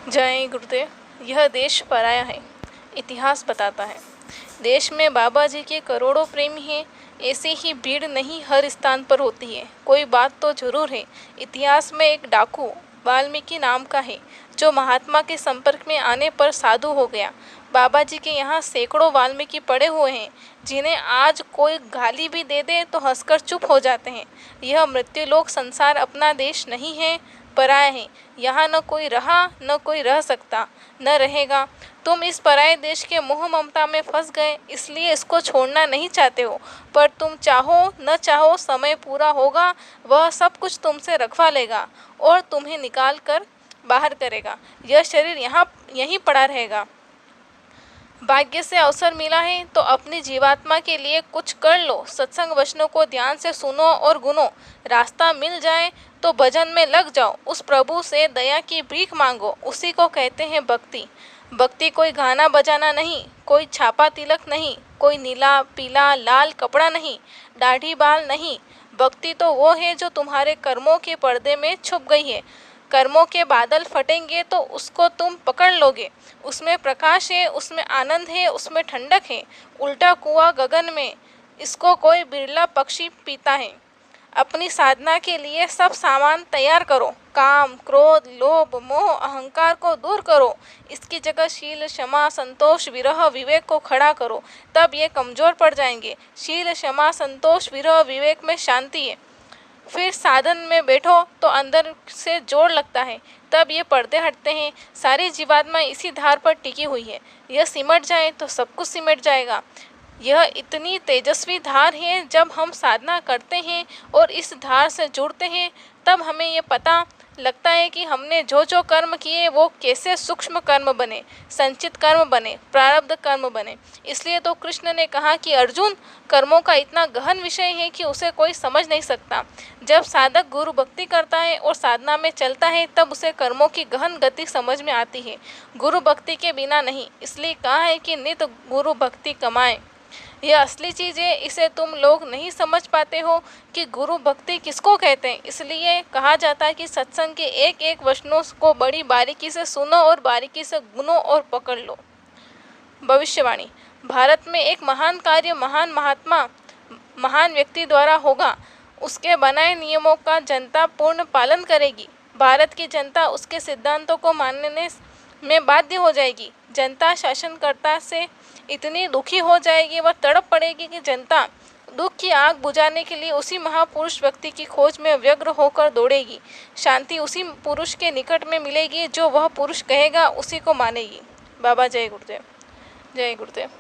जय गुरुदेव। यह देश पराया है, इतिहास बताता है। देश में बाबा जी के करोड़ों प्रेमी हैं, ऐसी ही भीड़ नहीं हर स्थान पर होती है। कोई बात तो जरूर है, इतिहास में एक डाकू वाल्मीकि नाम का है, जो महात्मा के संपर्क में आने पर साधु हो गया। बाबा जी के यहाँ सैकड़ों वाल्मीकि पड़े हुए हैं, जिन्हें आज कोई गाली भी दे दे तो हंसकर चुप हो जाते हैं। यह मृत्युलोक संसार अपना देश नहीं है, पराया है। यहाँ न कोई रहा, न कोई रह सकता, न रहेगा। तुम इस पराये देश के मोह ममता में फंस गए, इसलिए इसको छोड़ना नहीं चाहते हो। पर तुम चाहो न चाहो, समय पूरा होगा, वह सब कुछ तुमसे रखवा लेगा और तुम्हें निकाल कर बाहर करेगा। यह शरीर यहीं पड़ा रहेगा। भाग्य से अवसर मिला है तो अपनी जीवात्मा के लिए कुछ कर लो। सत्संग वचनों को ध्यान से सुनो और गुनो। रास्ता मिल जाए तो भजन में लग जाओ। उस प्रभु से दया की भीख मांगो, उसी को कहते हैं भक्ति। भक्ति कोई गाना बजाना नहीं, कोई छापा तिलक नहीं, कोई नीला पीला लाल कपड़ा नहीं, दाढ़ी बाल नहीं। भक्ति तो वो है जो तुम्हारे कर्मों के पर्दे में छुप गई है। कर्मों के बादल फटेंगे तो उसको तुम पकड़ लोगे। उसमें प्रकाश है, उसमें आनंद है, उसमें ठंडक है। उल्टा कुआं गगन में, इसको कोई बिरला पक्षी पीता है। अपनी साधना के लिए सब सामान तैयार करो। काम, क्रोध, लोभ, मोह, अहंकार को दूर करो। इसकी जगह शील, क्षमा, संतोष, विरह, विवेक को खड़ा करो। तब ये कमजोर पड़ जाएंगे। शील, क्षमा, संतोष, विरह, विवेक में शांति है। फिर साधन में बैठो तो अंदर से जोर लगता है, तब ये पर्दे हटते हैं। सारी जीवात्मा इसी धार पर टिकी हुई है। यह सिमट जाए तो सब कुछ सिमट जाएगा। यह इतनी तेजस्वी धार है। जब हम साधना करते हैं और इस धार से जुड़ते हैं, तब हमें ये पता लगता है कि हमने जो जो कर्म किए वो कैसे सूक्ष्म कर्म बने, संचित कर्म बने, प्रारब्ध कर्म बने। इसलिए तो कृष्ण ने कहा कि अर्जुन, कर्मों का इतना गहन विषय है कि उसे कोई समझ नहीं सकता। जब साधक गुरु भक्ति करता है और साधना में चलता है, तब उसे कर्मों की गहन गति समझ में आती है, गुरु भक्ति के बिना नहीं। इसलिए कहा है कि नित गुरु भक्ति कमाए। यह असली चीज़ है। इसे तुम लोग नहीं समझ पाते हो कि गुरु भक्ति किसको कहते हैं। इसलिए कहा जाता है कि सत्संग के एक एक वचनों को बड़ी बारीकी से सुनो और बारीकी से गुनो और पकड़ लो। भविष्यवाणी। भारत में एक महान कार्य महान महात्मा, महान व्यक्ति द्वारा होगा। उसके बनाए नियमों का जनता पूर्ण पालन करेगी। भारत की जनता उसके सिद्धांतों को मानने में बाध्य हो जाएगी। जनता शासनकर्ता से इतनी दुखी हो जाएगी, वह तड़प पड़ेगी कि जनता दुख की आग बुझाने के लिए उसी महापुरुष व्यक्ति की खोज में व्यग्र होकर दौड़ेगी। शांति उसी पुरुष के निकट में मिलेगी, जो वह पुरुष कहेगा उसी को मानेगी। बाबा जय गुरुदेव। जय गुरुदेव।